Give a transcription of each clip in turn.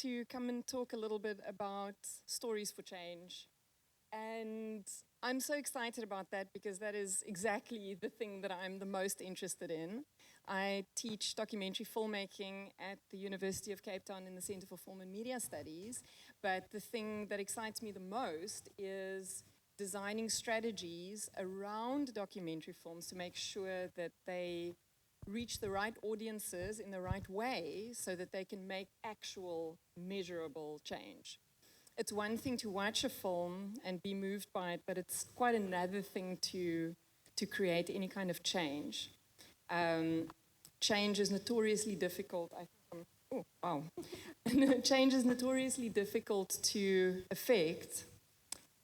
to come and talk a little bit about stories for change. And I'm so excited about that because that is exactly the thing that I'm the most interested in. I teach documentary filmmaking at the University of Cape Town in the Centre for Film and Media Studies. But the thing that excites me the most is designing strategies around documentary films to make sure that they reach the right audiences in the right way so that they can make actual measurable change. It's one thing to watch a film and be moved by it, but it's quite another thing to create any kind of change. Change is notoriously difficult. Oh, wow. Change is notoriously difficult to affect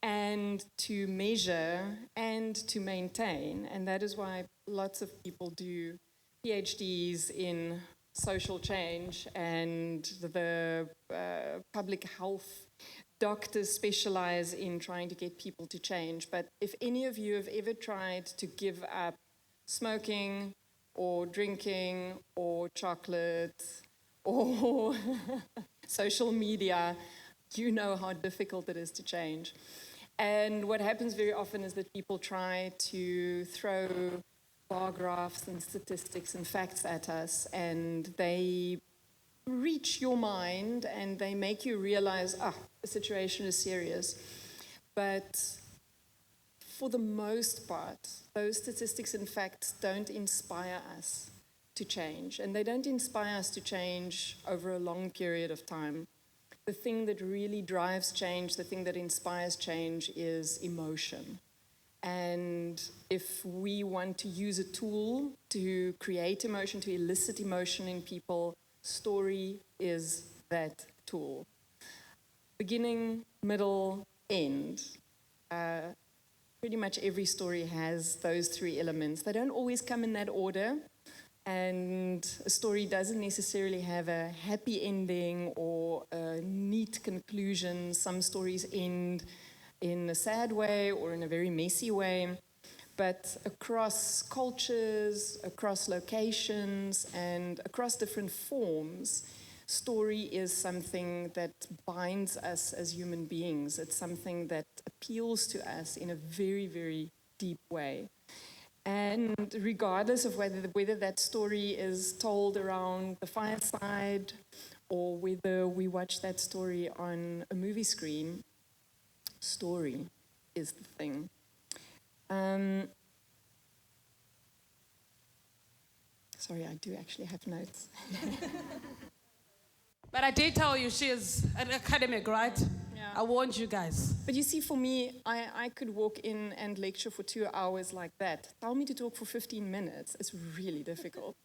and to measure and to maintain. And that is why lots of people do PhDs in social change, and the public health doctors specialize in trying to get people to change. But if any of you have ever tried to give up smoking or drinking or chocolate or social media, you know how difficult it is to change. And what happens very often is that people try to throw bar graphs and statistics and facts at us, and they reach your mind and they make you realize, the situation is serious. But for the most part, those statistics and facts don't inspire us to change, and they don't inspire us to change over a long period of time. The thing that really drives change, the thing that inspires change is emotion. And if we want to use a tool to create emotion, to elicit emotion in people, story is that tool. Beginning, middle, end. Pretty much every story has those three elements. They don't always come in that order, and a story doesn't necessarily have a happy ending or a neat conclusion. Some stories end in a sad way or in a very messy way. But across cultures, across locations, and across different forms, story is something that binds us as human beings. It's something that appeals to us in a very, very deep way. And regardless of whether that story is told around the fireside or whether we watch that story on a movie screen, story is the thing. Sorry, I do actually have notes. But I did tell you she is an academic, right? Yeah. I warned you guys. But you see, for me, I could walk in and lecture for 2 hours like that. Tell me to talk for 15 minutes. It's really difficult.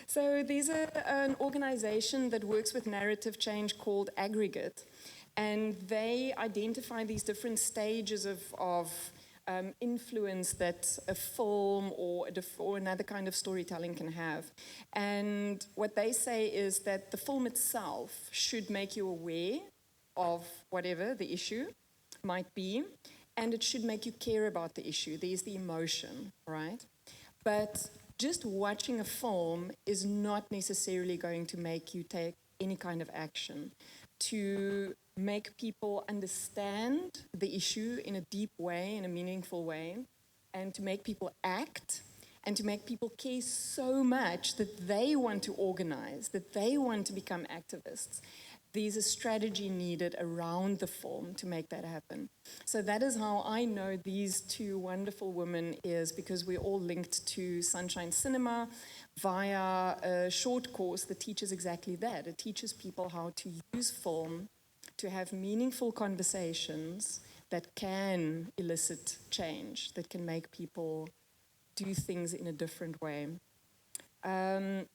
So there's an organization that works with narrative change called Aggregate. And they identify these different stages of influence that a film or another kind of storytelling can have. And what they say is that the film itself should make you aware of whatever the issue might be, and it should make you care about the issue. There's the emotion, right? But just watching a film is not necessarily going to make you take any kind of action. To make people understand the issue in a deep way, in a meaningful way, and to make people act, and to make people care so much that they want to organize, that they want to become activists. There's a strategy needed around the film to make that happen. So that is how I know these two wonderful women, is because we're all linked to Sunshine Cinema via a short course that teaches exactly that. It teaches people how to use film to have meaningful conversations that can elicit change, that can make people do things in a different way. In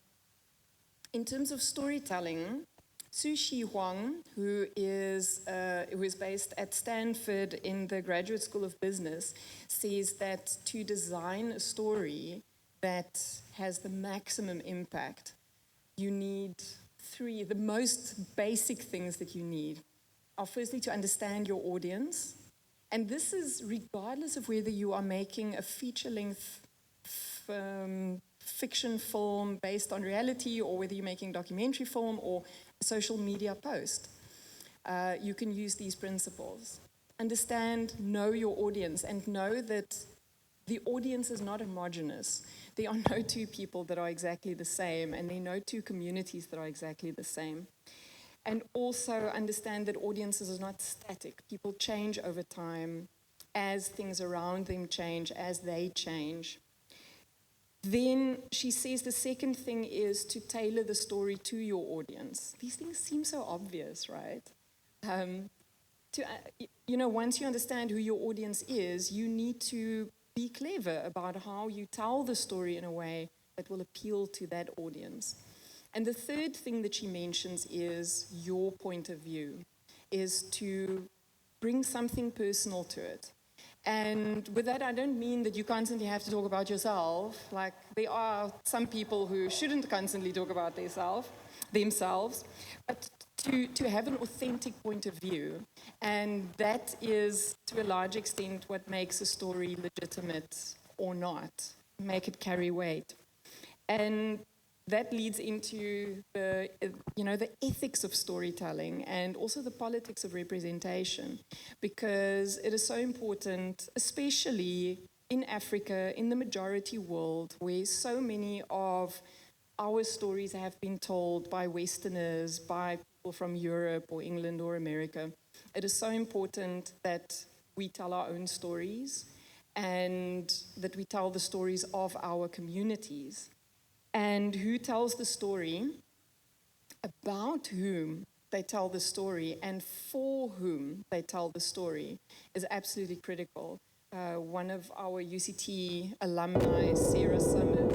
terms of storytelling, Sushi Huang, who is based at Stanford in the Graduate School of Business, says that to design a story that has the maximum impact, you need the most basic things that you need are firstly to understand your audience. And this is regardless of whether you are making a feature-length fiction film based on reality, or whether you're making documentary film or social media post. You can use these principles. Understand, know your audience, and know that the audience is not homogeneous. There are no two people that are exactly the same, and there are no two communities that are exactly the same. And also understand that audiences are not static. People change over time as things around them change, as they change. Then she says the second thing is to tailor the story to your audience. These things seem so obvious, right? Once you understand who your audience is, you need to be clever about how you tell the story in a way that will appeal to that audience. And the third thing that she mentions is your point of view, is to bring something personal to it. And with that, I don't mean that you constantly have to talk about yourself. Like, there are some people who shouldn't constantly talk about themselves, but to have an authentic point of view. And that is, to a large extent, what makes a story legitimate or not, make it carry weight. And that leads into the ethics of storytelling and also the politics of representation, because it is so important, especially in Africa, in the majority world, where so many of our stories have been told by Westerners, by people from Europe or England or America. It is so important that we tell our own stories and that we tell the stories of our communities. And who tells the story, about whom they tell the story, and for whom they tell the story is absolutely critical. One of our UCT alumni, Sarah Summers,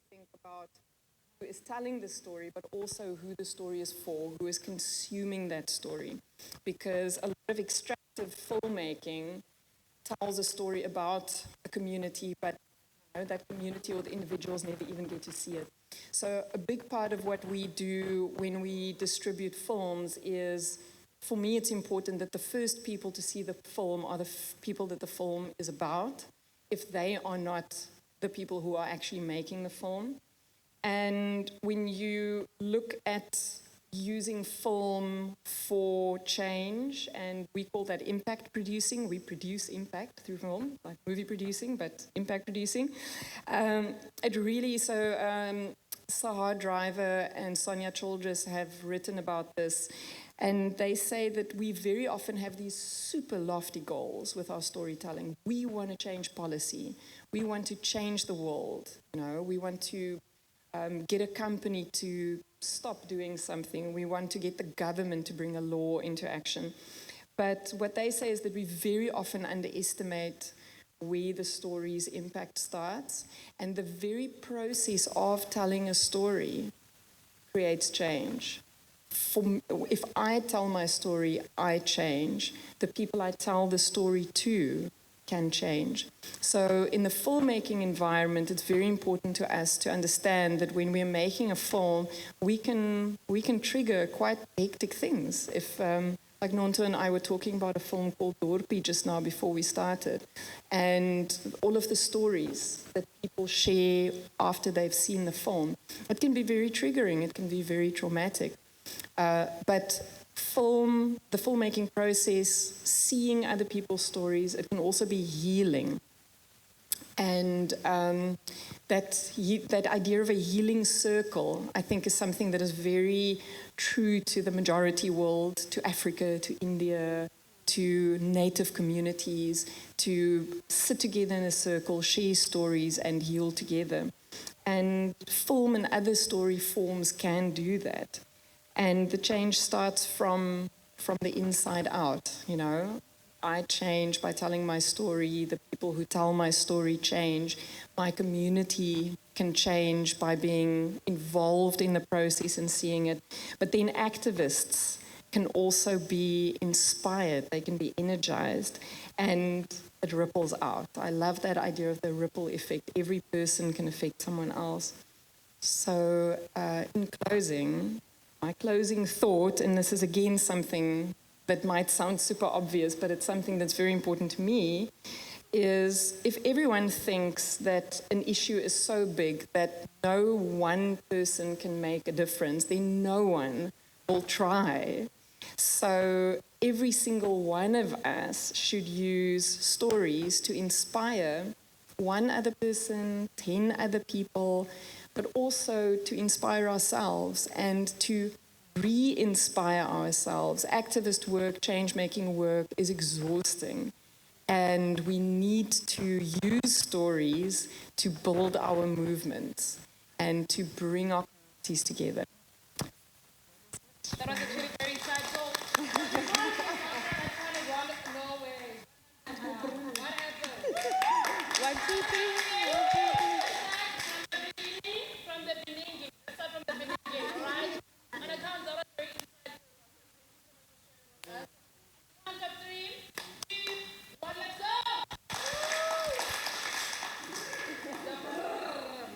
think about who is telling the story, but also who the story is for, who is consuming that story. Because a lot of extractive filmmaking tells a story about a community, but that community or the individuals never even get to see it. So a big part of what we do when we distribute films is, for me, it's important that the first people to see the film are the people that the film is about, if they are not the people who are actually making the film. And when you look at using film for change, and we call that impact producing, we produce impact through film, like movie producing, but impact producing. It really, Sahar Driver and Sonia Childress have written about this, and they say that we very often have these super lofty goals with our storytelling. We want to change policy. We want to change the world. We want to get a company to stop doing something. We want to get the government to bring a law into action. But what they say is that we very often underestimate where the story's impact starts, and the very process of telling a story creates change. If I tell my story, I change. The people I tell the story to can change. So in the filmmaking environment, it's very important to us to understand that when we're making a film, we can trigger quite hectic things. If like Nonto and I were talking about a film called Dorpie just now before we started, and all of the stories that people share after they've seen the film, it can be very triggering, it can be very traumatic. But the filmmaking process, seeing other people's stories, it can also be healing. And that idea of a healing circle, I think, is something that is very true to the majority world, to Africa, to India, to native communities, to sit together in a circle, share stories, and heal together. And film and other story forms can do that. And the change starts from the inside out, I change by telling my story. The people who tell my story change. My community can change by being involved in the process and seeing it. But then activists can also be inspired. They can be energized. And it ripples out. I love that idea of the ripple effect. Every person can affect someone else. So in closing, my closing thought, and this is again something that might sound super obvious, but it's something that's very important to me, is if everyone thinks that an issue is so big that no one person can make a difference, then no one will try. So every single one of us should use stories to inspire one other person, 10 other people, but also to inspire ourselves and to re-inspire ourselves. Activist work, change-making work is exhausting. And we need to use stories to build our movements and to bring our communities together. That was actually very insightful. What happened? 1, 2, 3. From the beginning. Let's start from the beginning, right? On a count, that was very insightful. Count of 3, 2, 1, let's go!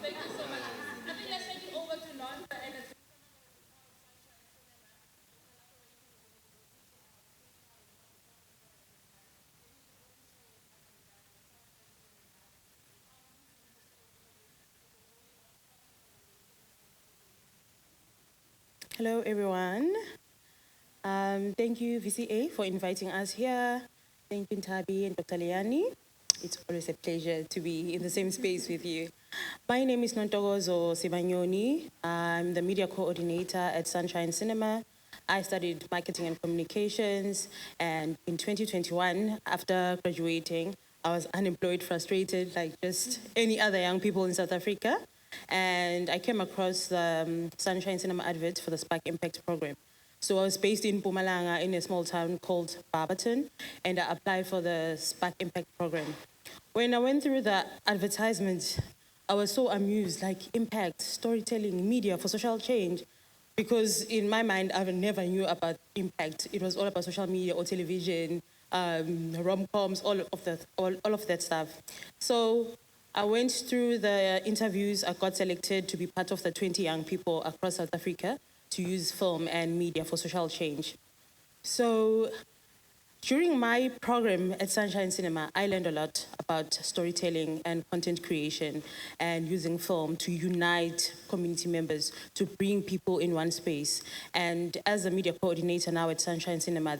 Thank you so much. I think let's take it over to Nonsa and Hello, everyone. Thank you, VCA, for inviting us here. Thank you, Ntabi and Dr. Liani. It's always a pleasure to be in the same space with you. My name is Nontogozo Sebanyoni. I'm the media coordinator at Sunshine Cinema. I studied marketing and communications, and in 2021, after graduating, I was unemployed, frustrated, like just any other young people in South Africa. And I came across the Sunshine Cinema advert for the Spark Impact program. So I was based in Mpumalanga in a small town called Barberton, and I applied for the Spark Impact program. When I went through the advertisement, I was so amused, like impact, storytelling, media for social change, because in my mind, I never knew about impact. It was all about social media or television, rom-coms, all of that stuff. So I went through the interviews. I got selected to be part of the 20 young people across South Africa to use film and media for social change. So during my program at Sunshine Cinema, I learned a lot about storytelling and content creation and using film to unite community members, to bring people in one space. And as a media coordinator now at Sunshine Cinema,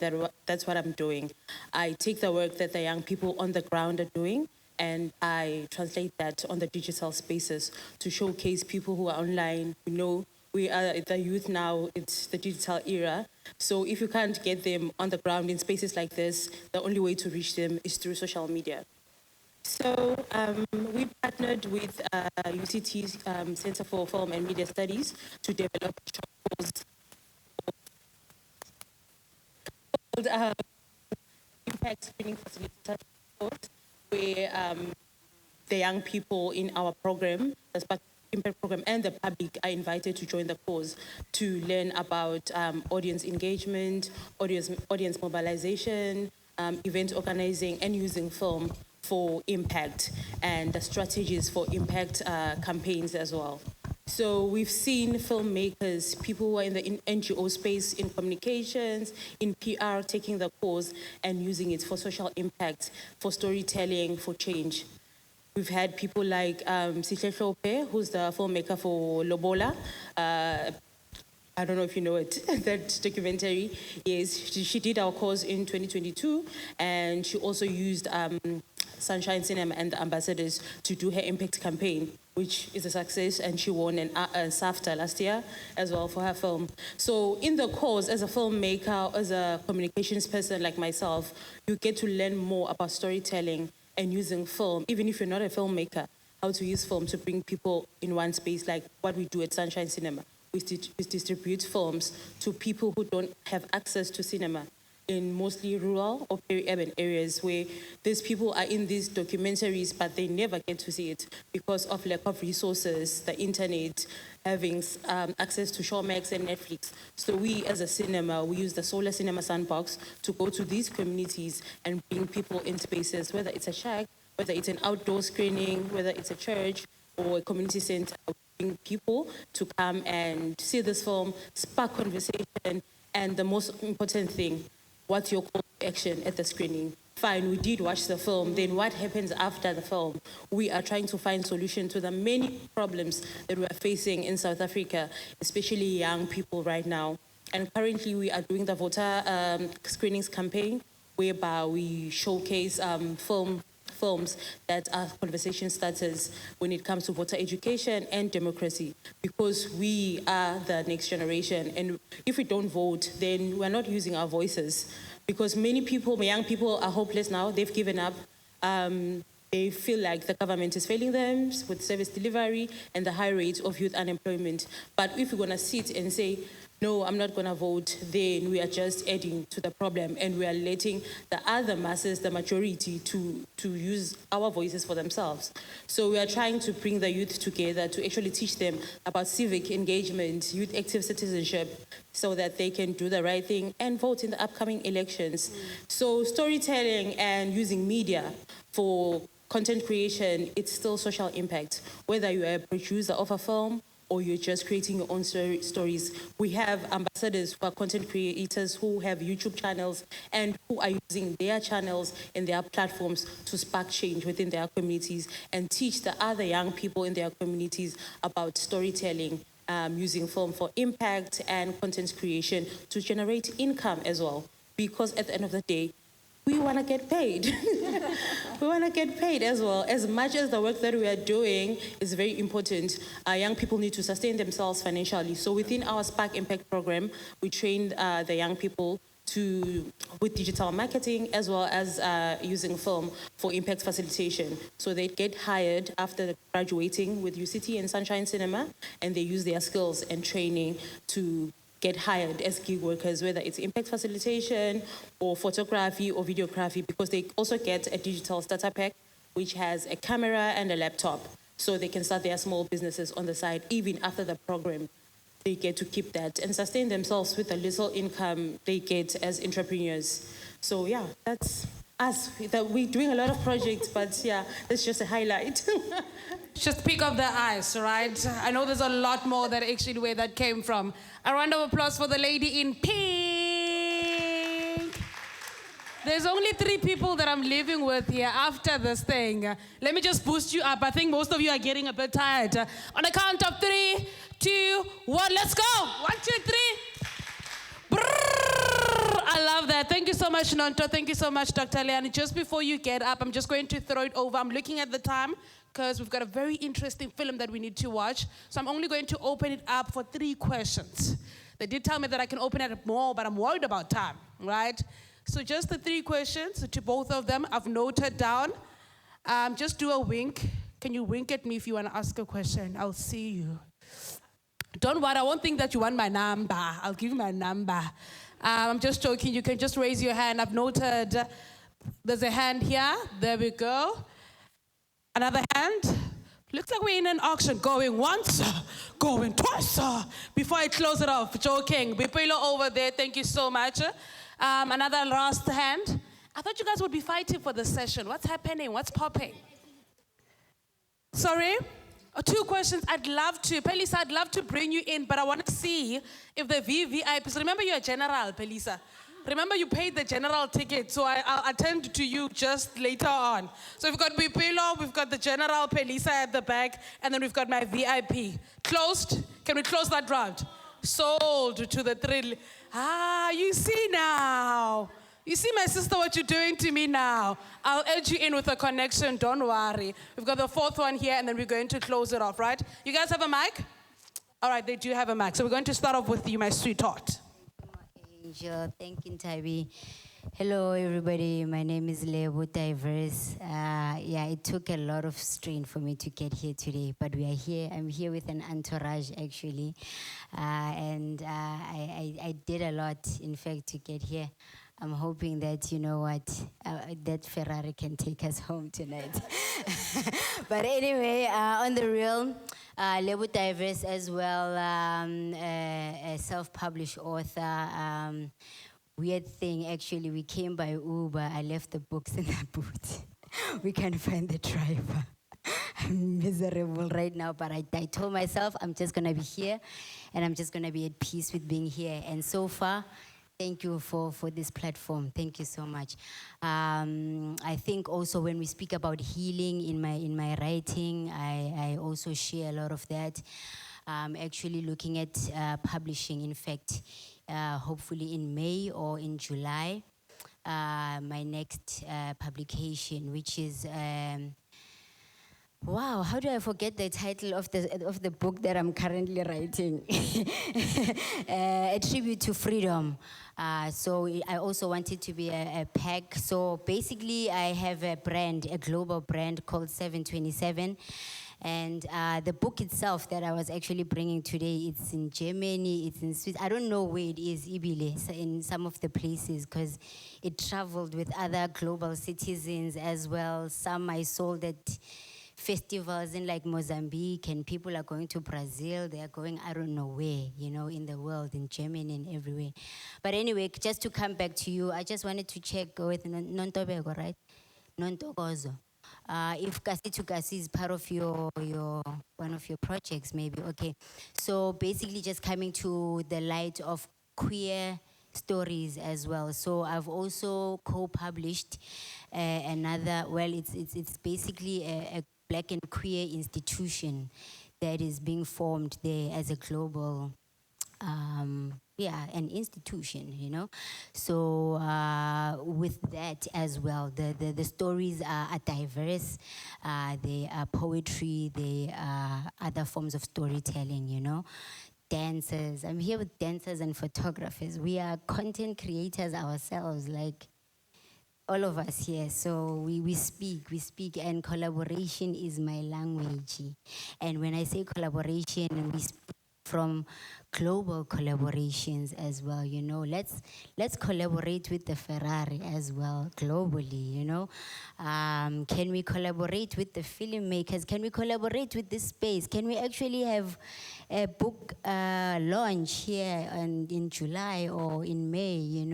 that's what I'm doing. I take the work that the young people on the ground are doing, and I translate that on the digital spaces to showcase people who are online. We know we are the youth now, it's the digital era. So if you can't get them on the ground in spaces like this, the only way to reach them is through social media. So we partnered with UCT's Center for Film and Media Studies to develop a short course called Impact Screening Facilitator course, where the young people in our program, the Spark Impact program, and the public are invited to join the course to learn about audience engagement, audience mobilization, event organizing, and using film for impact, and the strategies for impact campaigns as well. So we've seen filmmakers, people who are in the NGO space, in communications, in PR, taking the course and using it for social impact, for storytelling, for change. We've had people like Sihle Hlope, who's the filmmaker for Lobola. I don't know if you know it, that documentary. Yes, she did our course in 2022, and she also used Sunshine Cinema and the ambassadors to do her impact campaign, which is a success, and she won an SAFTA last year as well for her film. So in the course, as a filmmaker, as a communications person like myself, you get to learn more about storytelling and using film, even if you're not a filmmaker, how to use film to bring people in one space, like what we do at Sunshine Cinema. We distribute films to people who don't have access to cinema in mostly rural or peri-urban areas, where these people are in these documentaries, but they never get to see it because of lack of resources, the internet, having access to Showmax and Netflix. So we, as a cinema, we use the Solar Cinema Sandbox to go to these communities and bring people in spaces, whether it's a shack, whether it's an outdoor screening, whether it's a church or a community center, bring people to come and see this film, spark conversation, and the most important thing, what's your call to action at the screening? Fine, we did watch the film. Then what happens after the film? We are trying to find solutions to the many problems that we are facing in South Africa, especially young people right now. And currently we are doing the voter screenings campaign, whereby we showcase films that are conversation starters when it comes to voter education and democracy, because we are the next generation. And if we don't vote, then we're not using our voices. Because many people, young people, are hopeless now. They've given up. They feel like the government is failing them with service delivery and the high rate of youth unemployment. But if we're going to sit and say, no, I'm not going to vote, then we are just adding to the problem, and we are letting the other masses, the majority, to use our voices for themselves. So we are trying to bring the youth together to actually teach them about civic engagement, youth active citizenship, so that they can do the right thing and vote in the upcoming elections. So storytelling and using media for content creation, it's still social impact. Whether you are a producer of a film or you're just creating your own stories. We have ambassadors who are content creators who have YouTube channels and who are using their channels and their platforms to spark change within their communities and teach the other young people in their communities about storytelling, using film for impact and content creation to generate income as well. Because at the end of the day, we want to get paid. We want to get paid as well. As much as the work that we are doing is very important, young people need to sustain themselves financially. So within our Spark Impact program, we train the young people with digital marketing as well as using film for impact facilitation. So they get hired after graduating with UCT and Sunshine Cinema, and they use their skills and training to get hired as gig workers, whether it's impact facilitation or photography or videography, because they also get a digital starter pack, which has a camera and a laptop, so they can start their small businesses on the side. Even after the program, they get to keep that and sustain themselves with the little income they get as entrepreneurs. So yeah, that's us. We're doing a lot of projects, but yeah, that's just a highlight. Just pick up the eyes, right? I know there's a lot more that actually where that came from. A round of applause for the lady in pink. There's only 3 people that I'm living with here after this thing. Let me just boost you up. I think most of you are getting a bit tired. On a count of 3, 2, 1, let's go. 1, 2, 3. Brrr. I love that. Thank you so much, Nonto. Thank you so much, Dr. Leani. Just before you get up, I'm just going to throw it over. I'm looking at the time, because we've got a very interesting film that we need to watch. So I'm only going to open it up for 3 questions. They did tell me that I can open it up more, but I'm worried about time, right? So just the 3 questions to both of them. I've noted down. Just do a wink. Can you wink at me if you want to ask a question? I'll see you. Don't worry, I won't think that you want my number. I'll give you my number. I'm just joking. You can just raise your hand. I've noted there's a hand here. There we go. Another hand. Looks like we're in an auction. Going once, going twice. Before I close it off, joking. Bipilo over there, thank you so much. Another last hand. I thought you guys would be fighting for the session. What's happening? What's popping? Sorry? 2 questions. I'd love to. Pelisa, I'd love to bring you in, but I want to see if the VVIPs, remember you're a general, Pelisa. Remember you paid the general ticket, so I'll attend to you just later on. So we've got Bipilo, we've got the general Pelisa at the back, and then we've got my VIP. Closed? Can we close that round? Sold to the thrill. You see now. You see, my sister, what you're doing to me now. I'll add you in with a connection, don't worry. We've got the 4th one here, and then we're going to close it off, right? You guys have a mic? All right, they do have a mic. So we're going to start off with you, my sweetheart. Angel, thank you, Tabi. Hello, everybody. My name is Lebo Diverse. It took a lot of strain for me to get here today, but we are here. I'm here with an entourage, actually. I did a lot, in fact, to get here. I'm hoping that, you know what, that Ferrari can take us home tonight. But anyway, on the real, Lebo Diverse as well, a self-published author. Weird thing, actually, we came by Uber. I left the books in the boot. We can't find the driver. I'm miserable right now, but I told myself I'm just going to be here, and I'm just going to be at peace with being here. And so far, Thank you for this platform. Thank you so much. I think also when we speak about healing in my writing, I also share a lot of that. Actually looking at publishing, in fact, hopefully in May or in July, my next publication, which is wow, how do I forget the title of the book that I'm currently writing? A tribute to freedom. So I also wanted to be a pack. So basically I have a brand, a global brand called 727. And the book itself that I was actually bringing today, it's in Germany, it's in Swiss. I don't know where it is, Ibile, in some of the places, because it traveled with other global citizens as well. Some I sold at festivals in like Mozambique, and people are going to Brazil, they are going I don't know where, in the world, in Germany and everywhere. But anyway, just to come back to you, I just wanted to check with Nontobeko, right? Nontokozo. If Kasi to Kasi is part of your one of your projects, maybe. Okay. So basically just coming to the light of queer stories as well. So I've also co-published another, well, it's basically a Black and queer institution that is being formed there as a global, an institution, So with that as well, the stories are diverse. They are poetry, they are other forms of storytelling, Dancers. I'm here with dancers and photographers. We are content creators ourselves, like all of us here. So we speak, and collaboration is my language. And when I say collaboration, we speak from global collaborations as well, Let's collaborate with the Ferrari as well, globally, Can we collaborate with the filmmakers? Can we collaborate with this space? Can we actually have a book launch here in July or in May,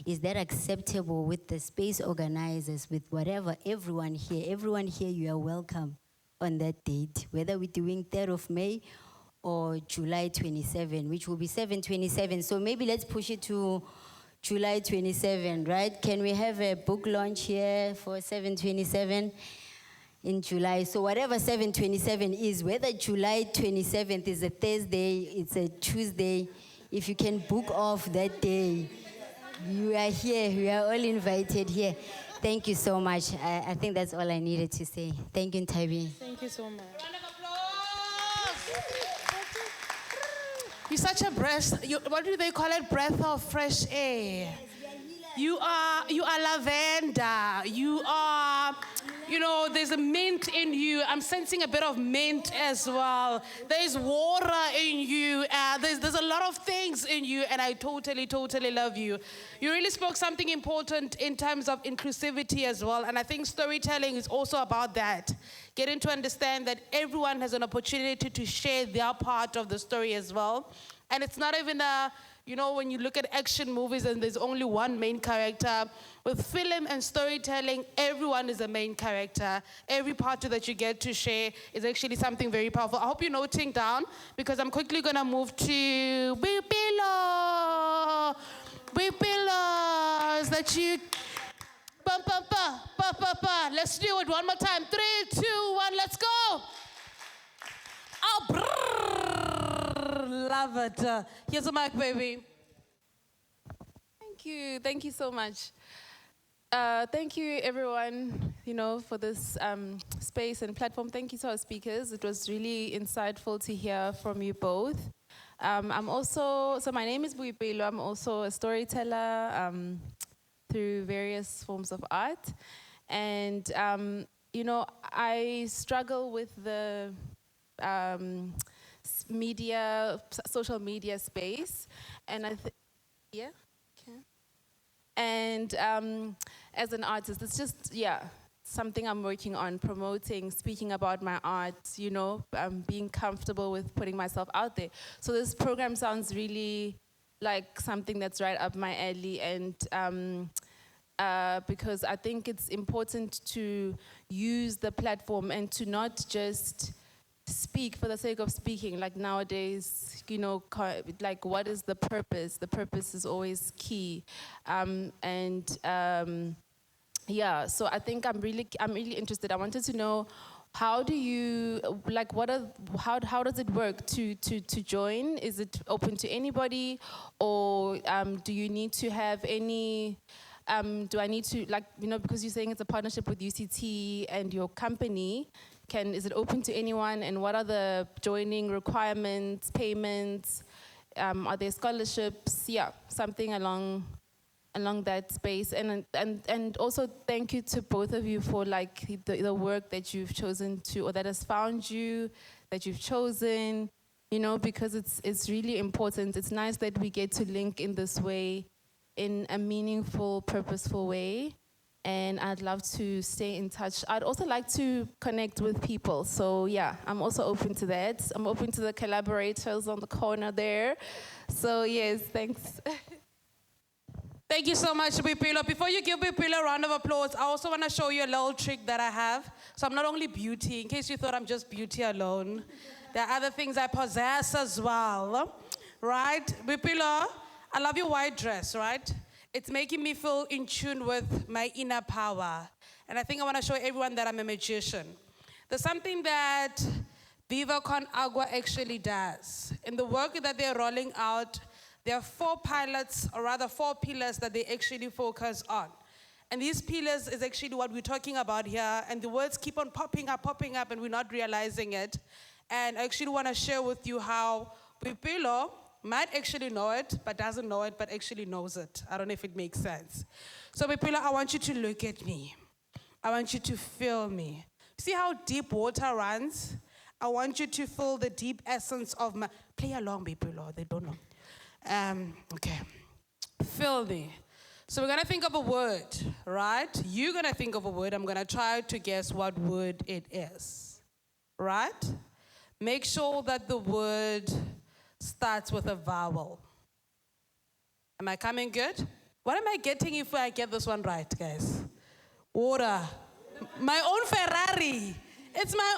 Is that acceptable with the space organizers, with whatever, everyone here, you are welcome on that date, whether we're doing 3rd of May or July 27, which will be 7/27. So maybe let's push it to July 27, right? Can we have a book launch here for 7/27 in July? So whatever 7/27 is, whether July 27th is a Thursday, it's a Tuesday, if you can book off that day, you are here, we are all invited here. Thank you so much. I think that's all I needed to say. Thank you, Ntabi. Thank you so much. Round of applause. You're such a breath, what do they call it? Breath of fresh air. You are lavender. You are, there's a mint in you. I'm sensing a bit of mint as well. There's water in you. There's a lot of things in you, and I totally, totally love you. You really spoke something important in terms of inclusivity as well, and I think storytelling is also about that. Getting to understand that everyone has an opportunity to share their part of the story as well. And it's not even when you look at action movies and there's only one main character, with film and storytelling, everyone is a main character. Every part that you get to share is actually something very powerful. I hope you're noting down, because I'm quickly going to move to Bipilo. Bipilos that you... Let's do it one more time. 3, 2, 1, let's go. Oh, brrr, love it. Here's a mic, baby. Thank you so much. Thank you, everyone, for this space and platform. Thank you to our speakers. It was really insightful to hear from you both. So my name is Buipelo. I'm also a storyteller through various forms of art. And, I struggle with the social media space. And And as an artist, it's just, something I'm working on, promoting, speaking about my art, being comfortable with putting myself out there. So this program sounds really like something that's right up my alley, and because I think it's important to use the platform and to not just speak speak for the sake of speaking. Like nowadays, you know, like what is the purpose? The purpose is always key. Yeah, so I think I'm really interested. I wanted to know, how do you, like, how does it work to join? Is it open to anybody, or do you need to have any, do I need to, like, you know, because you're saying it's a partnership with UCT and your company, is it open to anyone, and what are the joining requirements, payments, are there scholarships? Yeah, something along that space. And also thank you to both of you for like the work that you've chosen to, or that has found you, that you've chosen, you know, because it's really important. It's nice that we get to link in this way, in a meaningful, purposeful way. And I'd love to stay in touch. I'd also like to connect with people. So yeah, I'm also open to that. I'm open to the collaborators on the corner there. So yes, thanks. Thank you so much, Bipilo. Before you give Bipilo a round of applause, I also want to show you a little trick that I have. So I'm not only beauty, in case you thought I'm just beauty alone. There are other things I possess as well, right? Bipilo, I love your white dress, right? It's making me feel in tune with my inner power. And I think I want to show everyone that I'm a magician. There's something that Viva con Agua actually does. In the work that they're rolling out, there are 4 pilots, or rather 4 pillars that they actually focus on. And these pillars is actually what we're talking about here, and the words keep on popping up, and we're not realizing it. And I actually want to share with you how Bipilo might actually know it, but doesn't know it, but actually knows it. I don't know if it makes sense. So Bipilo, I want you to look at me. I want you to feel me. See how deep water runs? I want you to feel the deep essence of my... Play along, Bipilo, they don't know. Okay, feel me. So we're gonna think of a word, right? You're gonna think of a word. I'm gonna try to guess what word it is, right? Make sure that the word starts with a vowel. Am I coming good? What am I getting if I get this one right, guys? Water. My own Ferrari. It's my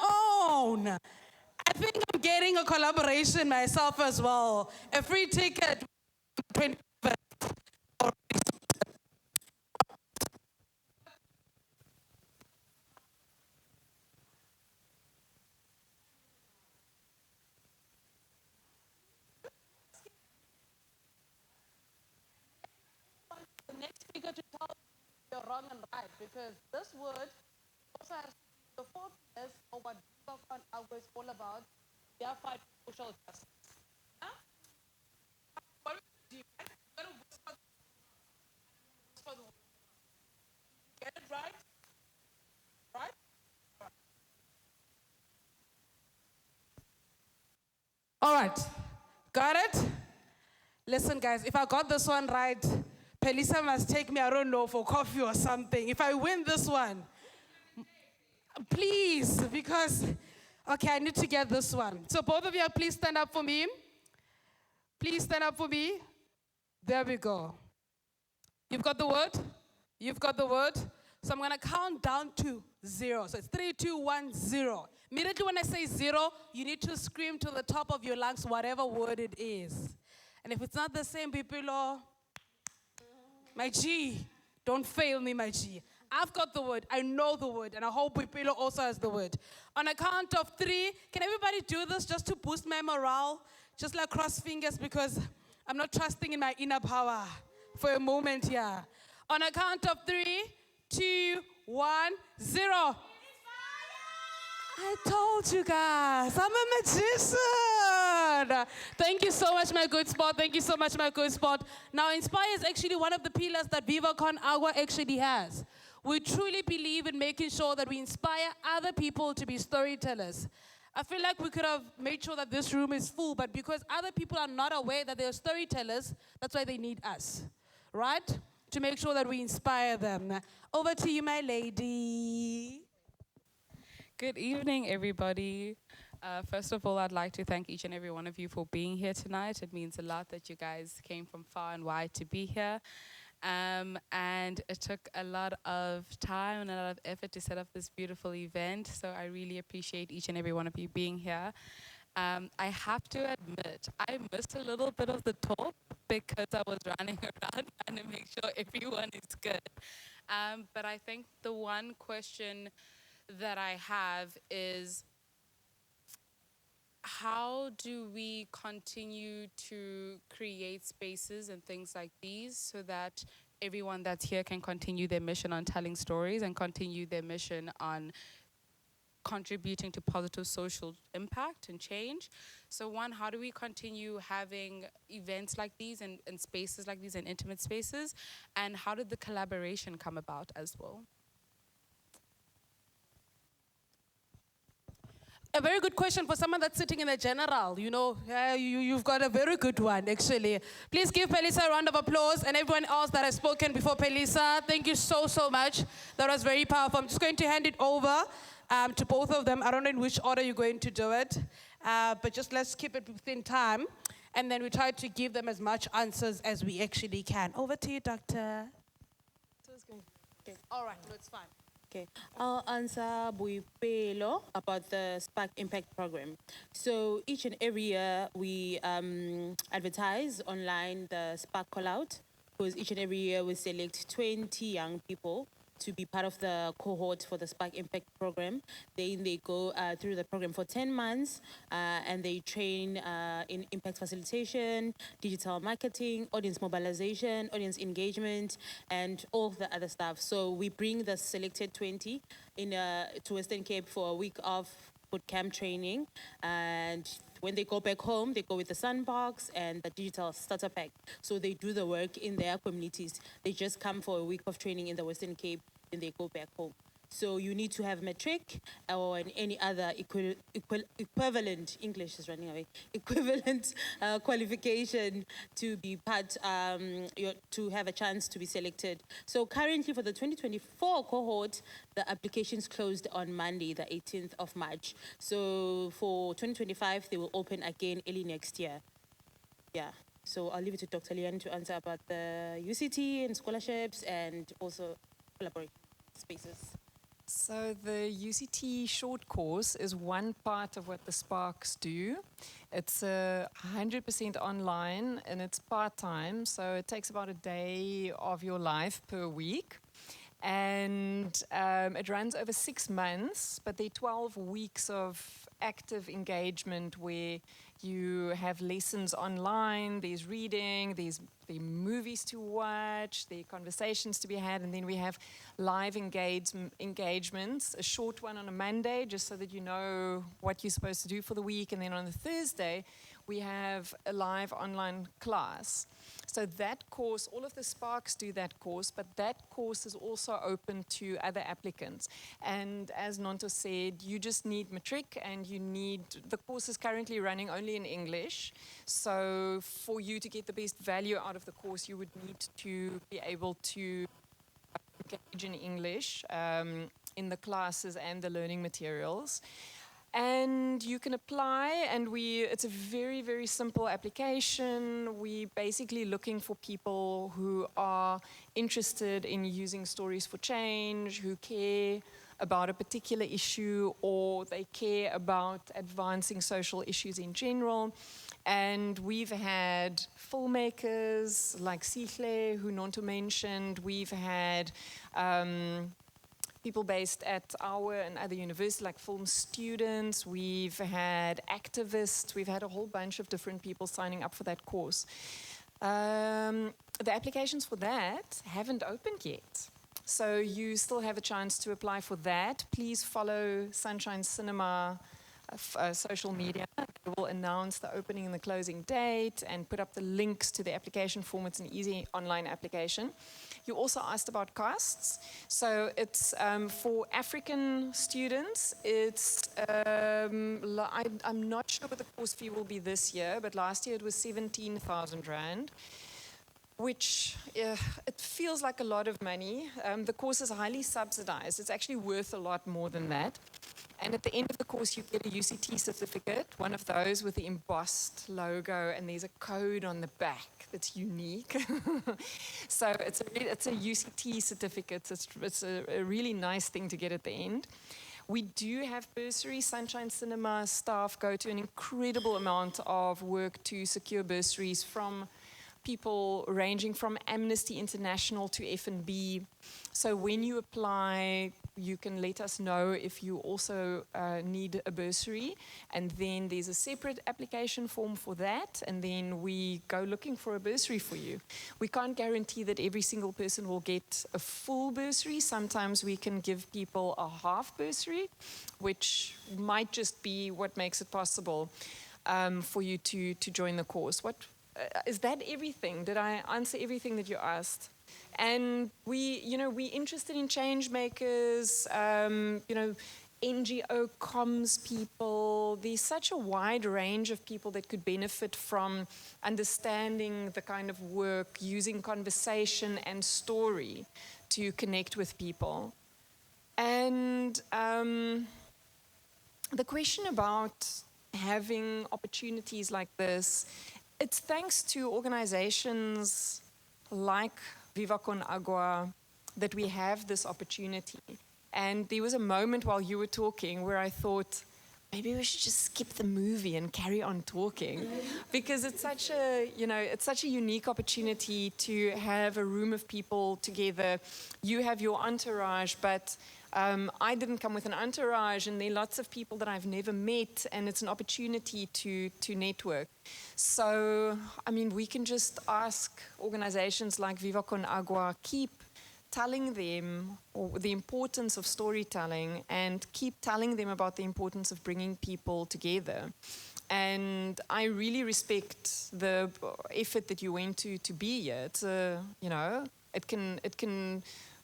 own. I think I'm getting a collaboration myself as well. A free ticket. 20. The next speaker to tell you're wrong and right, because this word also has the 4 pillars of what Viva con Agua is all about. They are fight for social justice. Huh? What do you right? You're going to whisper the word. Get it right? Right? All right. Got it? Listen, guys, if I got this one right, Pelisa must take me, I don't know, for coffee or something. If I win this one, please, because, okay, I need to get this one. So both of you, please stand up for me. Please stand up for me. There we go. You've got the word? You've got the word? So I'm going to count down to 0. So it's 3, 2, 1, 0. Immediately when I say 0, you need to scream to the top of your lungs whatever word it is. And if it's not the same, Bipilo, my G, don't fail me, my G. I've got the word. I know the word. And I hope Bipilo also has the word. On a count of 3, can everybody do this just to boost my morale? Just like cross fingers, because I'm not trusting in my inner power for a moment here. On a count of 3, 2, 1, 0. I told you guys, I'm a magician. Thank you so much, my good sport. Thank you so much, my good sport. Now, Inspire is actually one of the pillars that Viva con Agua actually has. We truly believe in making sure that we inspire other people to be storytellers. I feel like we could have made sure that this room is full, but because other people are not aware that they're storytellers, that's why they need us, right? To make sure that we inspire them. Over to you, my lady. Good evening, everybody. First of all, I'd like to thank each and every one of you for being here tonight. It means a lot that you guys came from far and wide to be here. And it took a lot of time and a lot of effort to set up this beautiful event. So I really appreciate each and every one of you being here. I have to admit, I missed a little bit of the talk because I was running around trying to make sure everyone is good. But I think the one question that I have is, how do we continue to create spaces and things like these so that everyone that's here can continue their mission on telling stories and continue their mission on contributing to positive social impact and change? So one, how do we continue having events like these and spaces like these and intimate spaces? And how did the collaboration come about as well? A very good question for someone that's sitting in the general. You know, you've got a very good one, actually. Please give Pelisa a round of applause, and everyone else that has spoken before Pelisa. Thank you so, so much. That was very powerful. I'm just going to hand it over to both of them. I don't know in which order you're going to do it, but just let's keep it within time, and then we try to give them as much answers as we actually can. Over to you, Doctor. Okay. All right, no, it's fine. Okay, I'll answer Buipelo about the Spark Impact Program. So each and every year we advertise online the Spark Call Out, because each and every year we select 20 young people to be part of the cohort for the Spark Impact Program. Then they go through the program for 10 months and they train in impact facilitation, digital marketing, audience mobilization, audience engagement, and all the other stuff. So we bring the selected 20 to Western Cape for a week of boot camp training, and when they go back home, they go with the sandbox and the digital starter pack. So they do the work in their communities. They just come for a week of training in the Western Cape, and they go back home. So you need to have matric or any other equivalent, English is running away, equivalent qualification to be part, to have a chance to be selected. So currently for the 2024 cohort, the applications closed on Monday, the 18th of March. So for 2025, they will open again early next year. Yeah. So I'll leave it to Dr. Lian to answer about the UCT and scholarships and also collaboration spaces. So the UCT short course is one part of what the Sparks do. It's 100% online and it's part-time, so it takes about a day of your life per week. And it runs over 6 months, but there are 12 weeks of active engagement where you have lessons online, there's reading, there's movies to watch, there are conversations to be had, and then we have live engagements, a short one on a Monday, just so that you know what you're supposed to do for the week, and then on a Thursday, we have a live online class. So that course, all of the Sparks do that course, but that course is also open to other applicants. And as Nonto said, you just need matric, and the course is currently running only in English. So for you to get the best value out of the course, you would need to be able to engage in English in the classes and the learning materials. And you can apply, and it's a very, very simple application. We're basically looking for people who are interested in using stories for change, who care about a particular issue, or they care about advancing social issues in general. And we've had filmmakers like Sihle, who Nonto mentioned. We've had people based at our and other universities, like film students. We've had activists. We've had a whole bunch of different people signing up for that course. The applications for that haven't opened yet. So you still have a chance to apply for that. Please follow Sunshine Cinema social media. They will announce the opening and the closing date and put up the links to the application form. It's an easy online application. You also asked about costs. So it's for African students. It's I'm not sure what the course fee will be this year, but last year it was 17,000 Rand, which it feels like a lot of money. The course is highly subsidized. It's actually worth a lot more than that. And at the end of the course, you get a UCT certificate, one of those with the embossed logo, and there's a code on the back that's unique. So it's a UCT certificate. It's a really nice thing to get at the end. We do have bursaries. Sunshine Cinema staff go to an incredible amount of work to secure bursaries from people ranging from Amnesty International to F&B. So when you apply, you can let us know if you also need a bursary, and then there's a separate application form for that, and then we go looking for a bursary for you. We can't guarantee that every single person will get a full bursary. Sometimes we can give people a half bursary, which might just be what makes it possible for you to join the course. Is that everything? Did I answer everything that you asked? And we're interested in change makers, NGO comms people. There's such a wide range of people that could benefit from understanding the kind of work, using conversation and story to connect with people. And the question about having opportunities like this, it's thanks to organizations like Viva con Agua that we have this opportunity. And there was a moment while you were talking where I thought, maybe we should just skip the movie and carry on talking, because it's such a unique opportunity to have a room of people together. You have your entourage, but I didn't come with an entourage, and there are lots of people that I've never met, and it's an opportunity to network. So, I mean, we can just ask organizations like Viva con Agua, keep telling them the importance of storytelling, and keep telling them about the importance of bringing people together. And I really respect the effort that you went to be here. It's it can.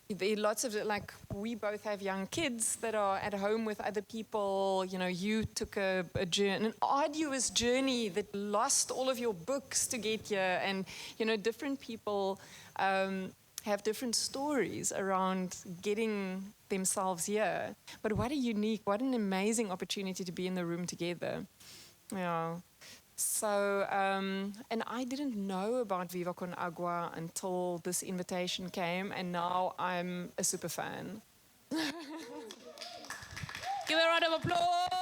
There are lots of, like, we both have young kids that are at home with other people. You took a journey, an arduous journey that lost all of your books to get here. And, different people have different stories around getting themselves here. But what an amazing opportunity to be in the room together. Yeah. So, and I didn't know about Viva con Agua until this invitation came, and now I'm a super fan. Give a round of applause.